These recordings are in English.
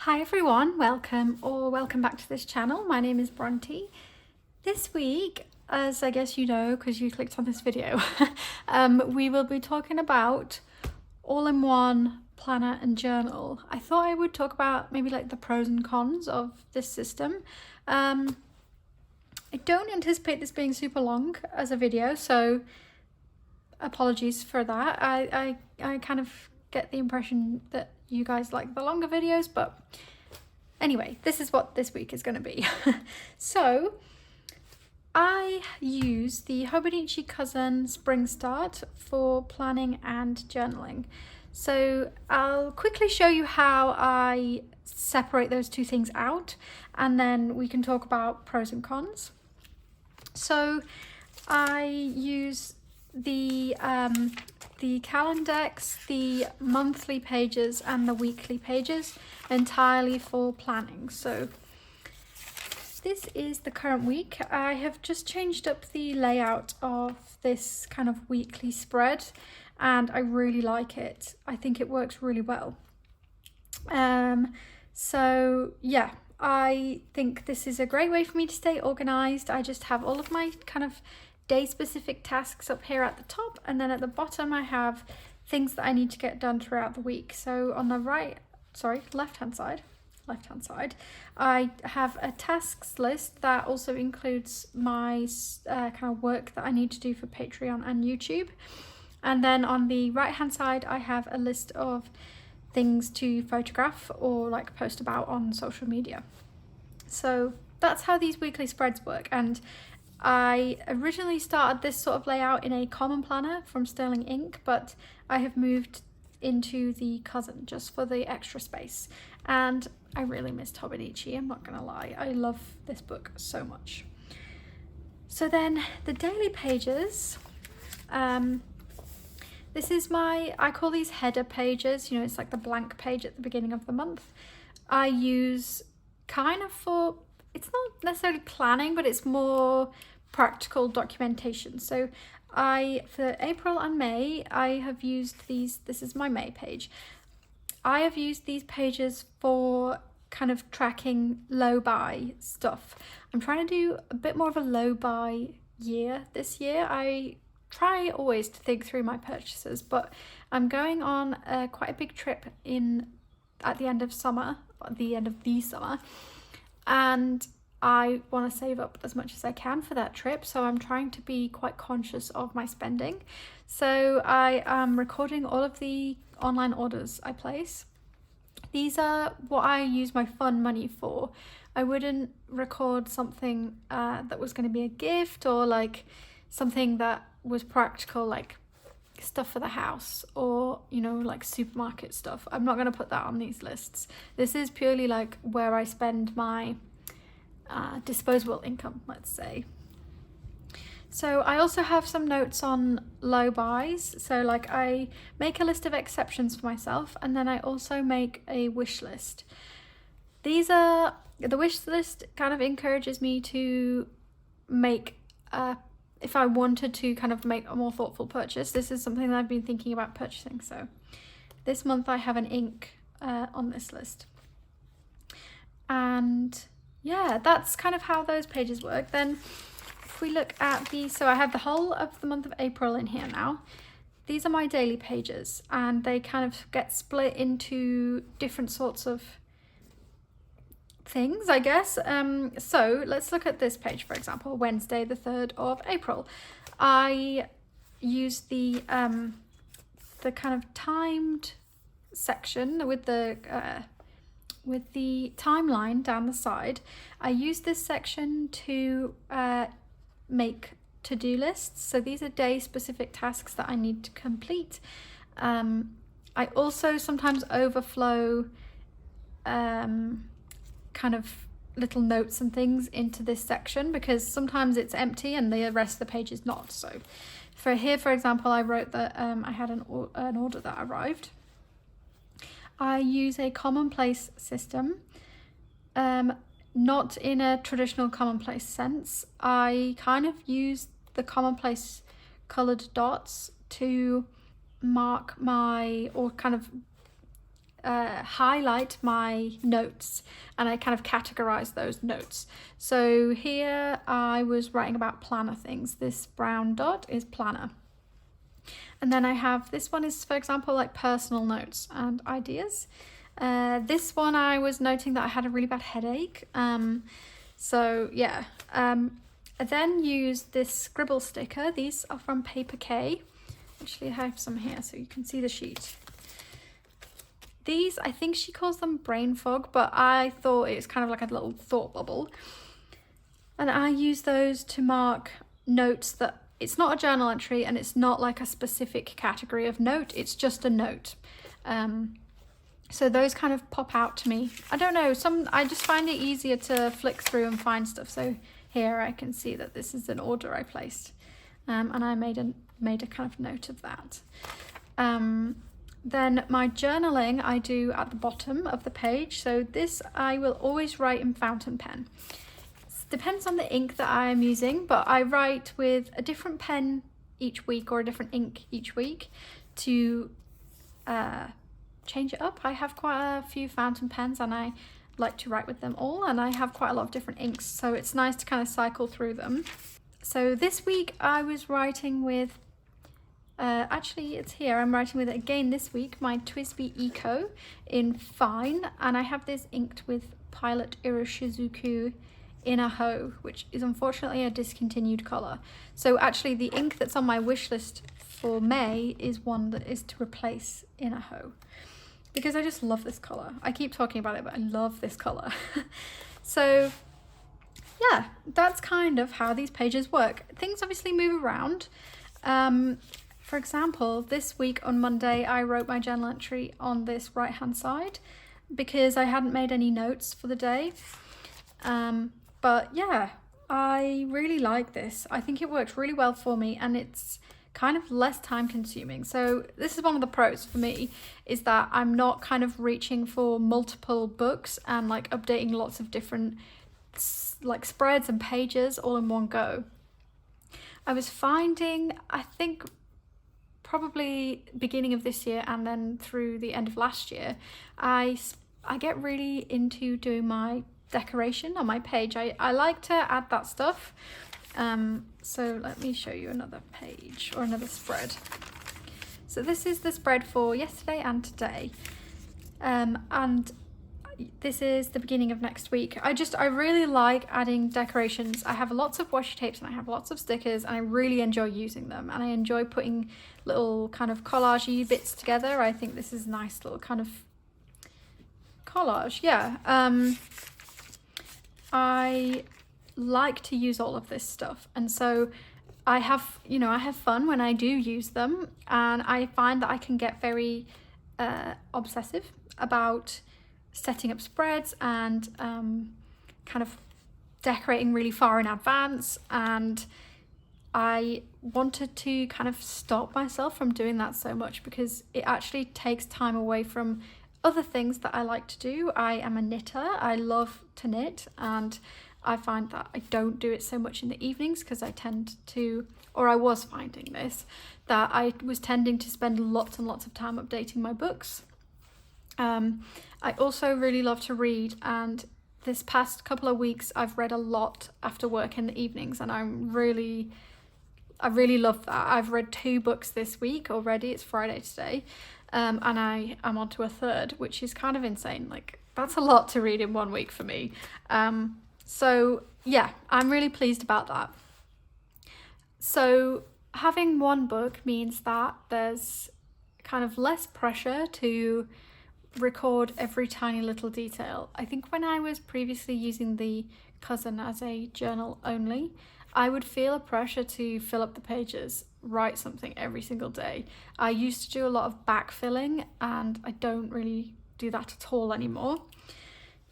Hi everyone, welcome back to this channel. My name is Bronte. This week, as I guess you know because you clicked on this video, we will be talking about all-in-one planner and journal. I thought I would talk about maybe like the pros and cons of this system. I don't anticipate this being super long as a video, so apologies for that. I kind of get the impression that you guys like the longer videos, but anyway, this is what this week is going to be. So I use the Hobonichi Cousin Spring Start for planning and journaling. So I'll quickly show you how I separate those two things out, and then we can talk about pros and cons. So I use the Calendex, the monthly pages and the weekly pages entirely for planning. So this is the current week. I have just changed up the layout of this kind of weekly spread and I really like it. I think it works really well. So yeah, I think this is a great way for me to stay organized. I just have all of my kind of day specific tasks up here at the top, and then at the bottom I have things that I need to get done throughout the week. So on the left hand side, I have a tasks list that also includes my kind of work that I need to do for Patreon and YouTube. And then on the right hand side I have a list of things to photograph or like post about on social media. So that's how these weekly spreads work, and I originally started this sort of layout in a common planner from Sterling Ink, but I have moved into the Cousin just for the extra space. And I really missed Hobonichi, I'm not gonna lie. I love this book so much. So then the daily pages, this is I call these header pages, it's like the blank page at the beginning of the month. I use kind of for, it's not necessarily planning, but it's more practical documentation. So for April and May, I have used these, this is my May page. I have used these pages for kind of tracking low buy stuff. I'm trying to do a bit more of a low buy year this year. I try always to think through my purchases, but I'm going on quite a big trip at the end of the summer, and I want to save up as much as I can for that trip, so I'm trying to be quite conscious of my spending. So I am recording all of the online orders I place. These are what I use my fun money for. I wouldn't record something that was going to be a gift, or like something that was practical, like stuff for the house, or like supermarket stuff. I'm not going to put that on these lists. This is purely like where I spend my disposable income, let's say. So I also have some notes on low buys. So like I make a list of exceptions for myself, and then I also make a wish list. The wish list kind of encourages me to make if I wanted to kind of make a more thoughtful purchase. This is something that I've been thinking about purchasing. So this month I have an ink on this list. And yeah, that's kind of how those pages work. Then if we look at so I have the whole of the month of April in here now. These are my daily pages, and they kind of get split into different sorts of things, I guess. So let's look at this page, for example, Wednesday the 3rd of April. I use the kind of timed section with the timeline down the side. I use this section to make to-do lists. So these are day specific tasks that I need to complete. I also sometimes overflow kind of little notes and things into this section, because sometimes it's empty and the rest of the page is not. So for here, for example, I wrote that I had an order that arrived. I use a commonplace system, not in a traditional commonplace sense. I kind of use the commonplace coloured dots to mark or kind of highlight my notes, and I kind of categorize those notes. So here I was writing about planner things. This brown dot is planner. And then I have, this one is, for example, like personal notes and ideas. This one I was noting that I had a really bad headache. So yeah. I then used this scribble sticker. These are from Paper K. Actually, I have some here so you can see the sheet. These, I think she calls them brain fog, but I thought it was kind of like a little thought bubble. And I use those to mark notes that it's not a journal entry and it's not like a specific category of note, it's just a note. So those kind of pop out to me. I don't know, I just find it easier to flick through and find stuff. So here I can see that this is an order I placed, and I made a kind of note of that. Then my journaling I do at the bottom of the page. So this I will always write in fountain pen. It depends on the ink that I am using, but I write with a different pen each week or a different ink each week to change it up. I have quite a few fountain pens and I like to write with them all, and I have quite a lot of different inks, so it's nice to kind of cycle through them. So this week I was writing with actually it's here, I'm writing with it again this week, my TWSBI Eco in Fine, and I have this inked with Pilot Iroshizuku in a Ho, which is unfortunately a discontinued colour. So actually the ink that's on my wish list for May is one that is to replace in a Ho, because I just love this colour. I keep talking about it, but I love this colour. So yeah, that's kind of how these pages work. Things obviously move around. For example, this week on Monday, I wrote my journal entry on this right-hand side because I hadn't made any notes for the day. But yeah, I really like this. I think it works really well for me, and it's kind of less time consuming. So this is one of the pros for me, is that I'm not kind of reaching for multiple books and like updating lots of different like spreads and pages all in one go. I was finding, I think probably beginning of this year and then through the end of last year, I get really into doing my decoration on my page. I like to add that stuff. So let me show you another page or another spread. So this is the spread for yesterday and today. And this is the beginning of next week. I really like adding decorations. I have lots of washi tapes and I have lots of stickers, and I really enjoy using them, and I enjoy putting little kind of collage-y bits together. I think this is a nice little kind of collage. Yeah. I like to use all of this stuff, and so I have fun when I do use them, and I find that I can get very obsessive about setting up spreads and kind of decorating really far in advance, and I wanted to kind of stop myself from doing that so much because it actually takes time away from other things that I like to do. I am a knitter. I love to knit, and I find that I don't do it so much in the evenings because I tend to, or I was finding this, that I was tending to spend lots and lots of time updating my books. I also really love to read, and this past couple of weeks I've read a lot after work in the evenings, and I really love that. I've read 2 books this week already. It's Friday today, and I am on to a third, which is kind of insane. Like, that's a lot to read in 1 week for me. So yeah, I'm really pleased about that. So having one book means that there's kind of less pressure to record every tiny little detail. I think when I was previously using the Cousin as a journal only, I would feel a pressure to fill up the pages, write something every single day. I used to do a lot of backfilling, and I don't really do that at all anymore.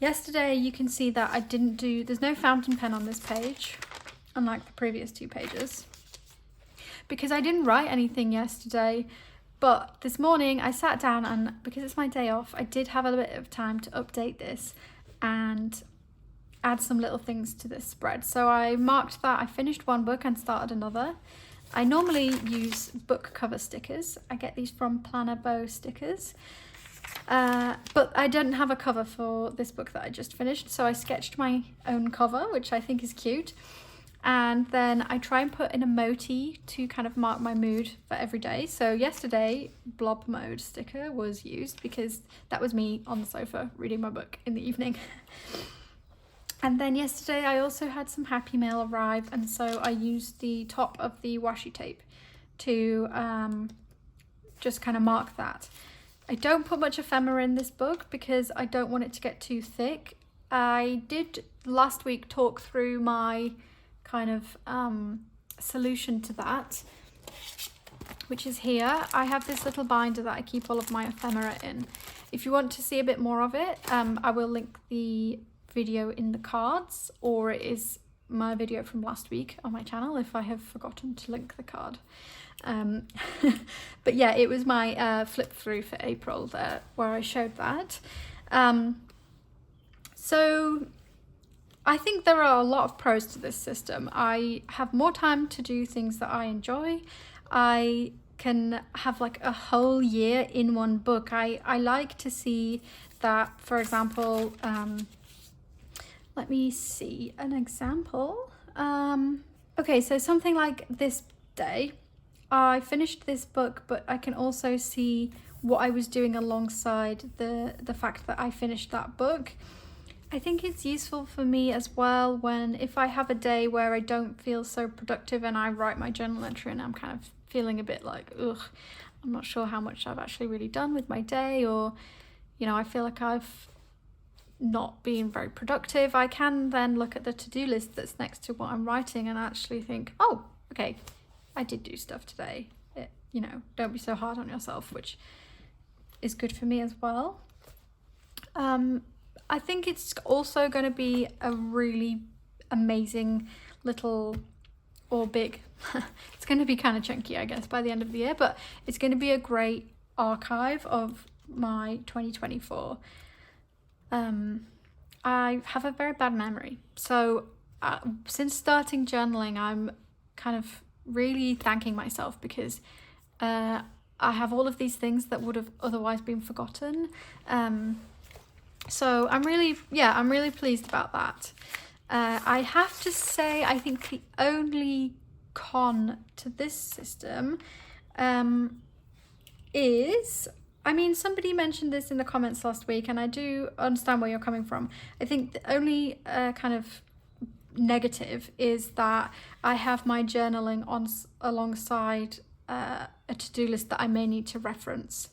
Yesterday you can see that I didn't do, there's no fountain pen on this page, unlike the previous 2 pages, because I didn't write anything yesterday. But this morning I sat down, and because it's my day off, I did have a bit of time to update this and add some little things to this spread. So I marked that I finished one book and started another. I normally use book cover stickers. I get these from Planner Bow Stickers. But I didn't have a cover for this book that I just finished, so I sketched my own cover, which I think is cute. And then I try and put an emoji to kind of mark my mood for every day. So yesterday, blob mode sticker was used because that was me on the sofa reading my book in the evening. And then yesterday I also had some happy mail arrive, and so I used the top of the washi tape to just kind of mark that. I don't put much ephemera in this book because I don't want it to get too thick. I did last week talk through my kind of solution to that, which is here. I have this little binder that I keep all of my ephemera in. If you want to see a bit more of it, I will link the video in the cards, or it is my video from last week on my channel if I have forgotten to link the card. But yeah, it was my flip through for April there where I showed that. So I think there are a lot of pros to this system. I have more time to do things that I enjoy. I can have like a whole year in one book. I like to see that, for example, let me see an example. Okay, so something like this day, I finished this book, but I can also see what I was doing alongside the fact that I finished that book. I think it's useful for me as well when, if I have a day where I don't feel so productive and I write my journal entry and I'm kind of feeling a bit like, ugh, I'm not sure how much I've actually really done with my day, or, you know, I feel like I've not been very productive, I can then look at the to-do list that's next to what I'm writing and actually think, oh, okay, I did do stuff today. You know, don't be so hard on yourself, which is good for me as well. I think it's also going to be a really amazing little, or big, it's going to be kind of chunky, I guess, by the end of the year, but it's going to be a great archive of my 2024. I have a very bad memory, so since starting journaling, I'm kind of really thanking myself because I have all of these things that would have otherwise been forgotten. So I'm really pleased about that. I have to say, I think the only con to this system is, I mean, somebody mentioned this in the comments last week, and I do understand where you're coming from. I think the only kind of negative is that I have my journaling on alongside a to-do list that I may need to reference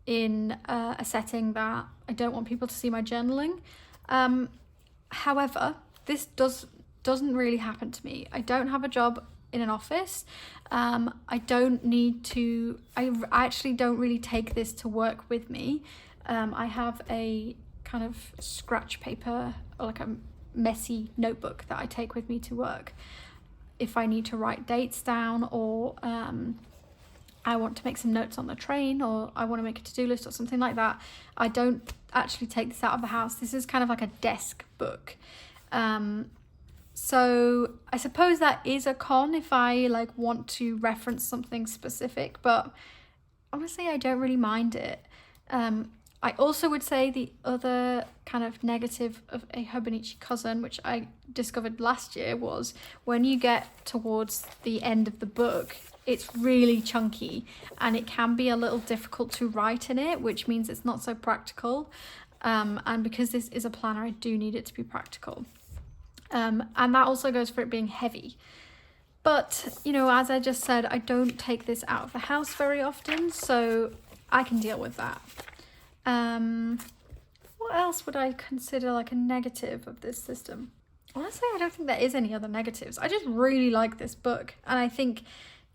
in a setting that I don't want people to see my journaling. However, this doesn't really happen to me. I don't have a job in an office. I don't need to, I actually don't really take this to work with me. I have a kind of scratch paper, or like a messy notebook that I take with me to work if I need to write dates down, or I want to make some notes on the train, or I want to make a to-do list or something like that. I don't actually take this out of the house. This is kind of like a desk book. So I suppose that is a con if I like want to reference something specific, but honestly, I don't really mind it. I also would say the other kind of negative of a Hobonichi Cousin, which I discovered last year, was when you get towards the end of the book, it's really chunky and it can be a little difficult to write in it, which means it's not so practical. And because this is a planner, I do need it to be practical. And that also goes for it being heavy. But, you know, as I just said, I don't take this out of the house very often, so I can deal with that. What else would I consider like a negative of this system? Honestly, I don't think there is any other negatives. I just really like this book, and I think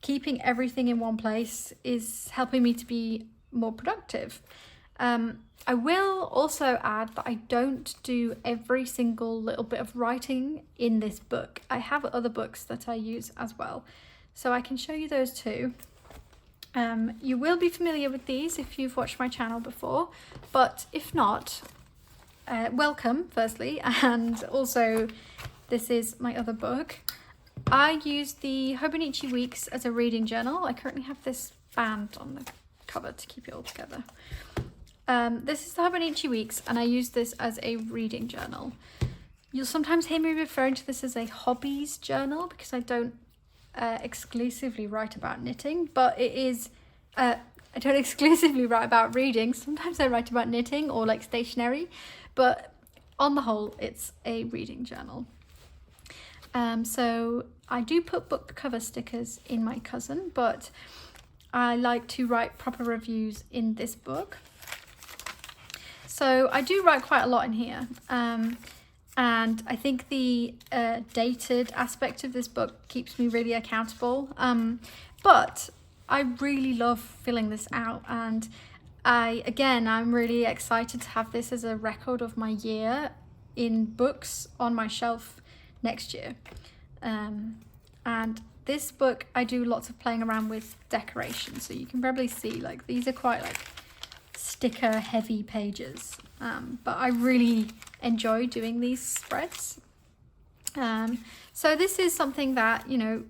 keeping everything in one place is helping me to be more productive. I will also add that I don't do every single little bit of writing in this book. I have other books that I use as well, so I can show you those too. You will be familiar with these if you've watched my channel before, but if not, welcome firstly, and also this is my other book. I use the Hobonichi Weeks as a reading journal. I currently have this band on the cover to keep it all together. This is the Hobonichi Weeks, and I use this as a reading journal. You'll sometimes hear me referring to this as a hobbies journal because I don't exclusively write about knitting, but it is, I don't exclusively write about reading. Sometimes I write about knitting or like stationery, but on the whole, it's a reading journal. So I do put book cover stickers in my cousin, but I like to write proper reviews in this book. So I do write quite a lot in here. And I think the dated aspect of this book keeps me really accountable. But I really love filling this out, and I'm really excited to have this as a record of my year in books on my shelf next year. And this book, I do lots of playing around with decoration. So you can probably see, like, these are quite like sticker heavy pages. But I really enjoy doing these spreads. So this is something that, you know,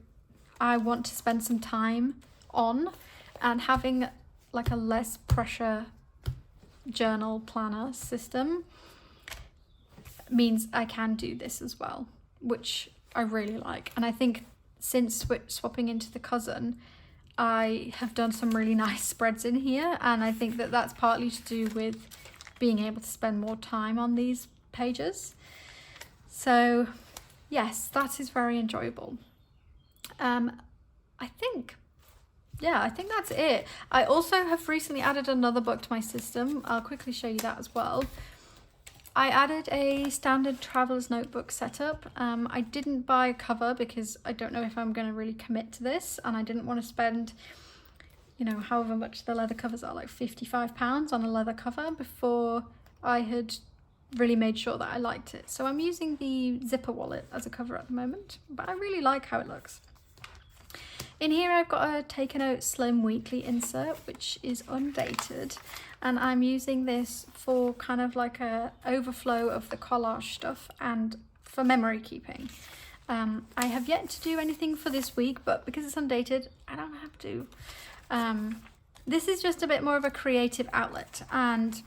I want to spend some time on, and having like a less pressure journal planner system means I can do this as well, which I really like. And I think since swapping into the cousin, I have done some really nice spreads in here, and I think that that's partly to do with being able to spend more time on these pages. So yes, that is very enjoyable. I think that's it. I also have recently added another book to my system. I'll quickly show you that as well. I added a standard traveler's notebook setup. I didn't buy a cover because I don't know if I'm going to really commit to this, and I didn't want to spend, you know, however much the leather covers are, like £55 on a leather cover, before I had really made sure that I liked it. So I'm using the zipper wallet as a cover at the moment, but I really like how it looks. In here I've got a Take a Note Slim Weekly insert, which is undated, and I'm using this for kind of like a overflow of the collage stuff and for memory keeping. I have yet to do anything for this week, but because it's undated, I don't have to. This is just a bit more of a creative outlet, and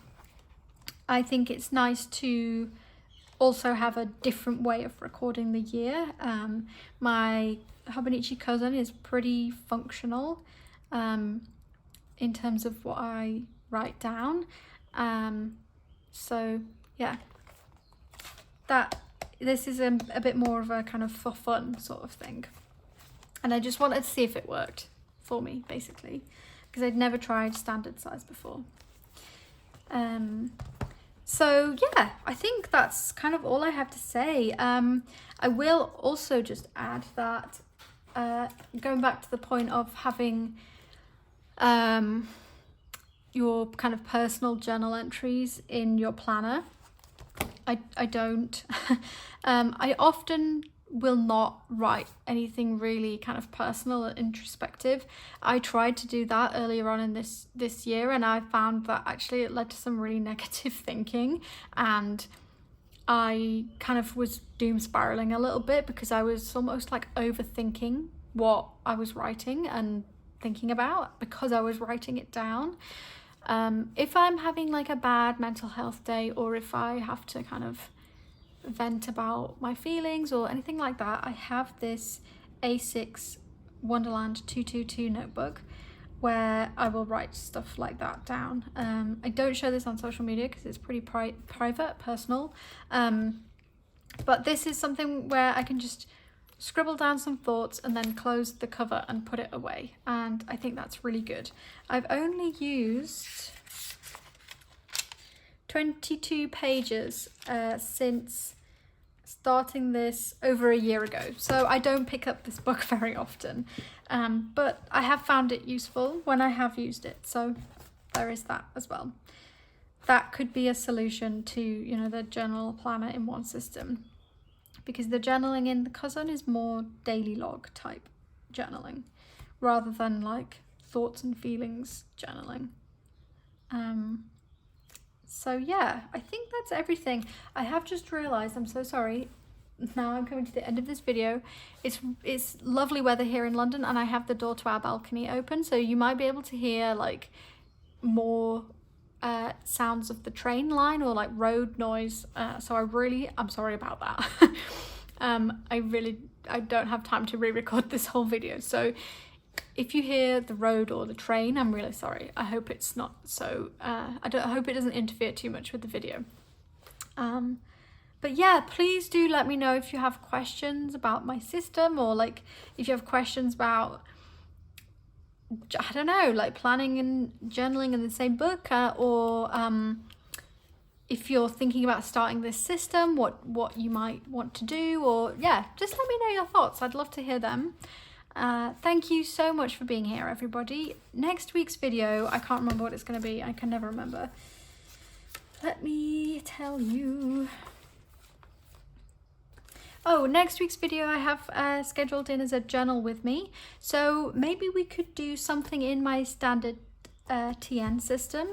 I think it's nice to also have a different way of recording the year. My Hobonichi Cousin is pretty functional in terms of what I write down. So yeah, this is a bit more of a kind of for fun sort of thing. And I just wanted to see if it worked for me, basically, because I'd never tried standard size before. So yeah, I think that's kind of all I have to say. I will also just add that going back to the point of having your kind of personal journal entries in your planner, I don't. I often will not write anything really kind of personal or introspective. I tried to do that earlier on in this year, and I found that actually it led to some really negative thinking, and I kind of was doom spiraling a little bit because I was almost like overthinking what I was writing and thinking about because I was writing it down. If I'm having like a bad mental health day, or if I have to kind of vent about my feelings or anything like that, I have this A6 Wonderland 222 notebook where I will write stuff like that down. I don't show this on social media because it's pretty private, personal, but this is something where I can just scribble down some thoughts and then close the cover and put it away, and I think that's really good. I've only used 22 pages since starting this over a year ago, so I don't pick up this book very often, but I have found it useful when I have used it, so there is that as well. That could be a solution to, you know, the journal planner in one system, because the journaling in the cousin is more daily log type journaling rather than like thoughts and feelings journaling. So yeah, I think that's everything. I have just realized, I'm so sorry, now I'm coming to the end of this video. It's lovely weather here in London, and I have the door to our balcony open, so you might be able to hear like more sounds of the train line or like road noise. So I'm sorry about that. I don't have time to re-record this whole video. So if you hear the road or the train, I'm really sorry. I hope it's not so, I hope it doesn't interfere too much with the video. But yeah, please do let me know if you have questions about my system, or like if you have questions about, I don't know, like planning and journaling in the same book, or if you're thinking about starting this system, what you might want to do, or yeah, just let me know your thoughts. I'd love to hear them. Thank you so much for being here, everybody. Next week's video, I can't remember what it's going to be. I can never remember. Let me tell you. Oh, next week's video I have scheduled in as a journal with me. So maybe we could do something in my standard TN system,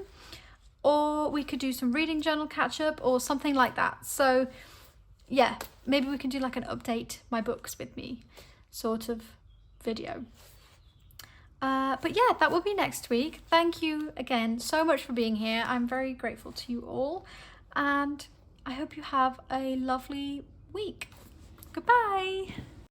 or we could do some reading journal catch up or something like that. So yeah, maybe we can do like an update my books with me sort of video. But yeah, that will be next week. Thank you again so much for being here. I'm very grateful to you all, and I hope you have a lovely week. Goodbye.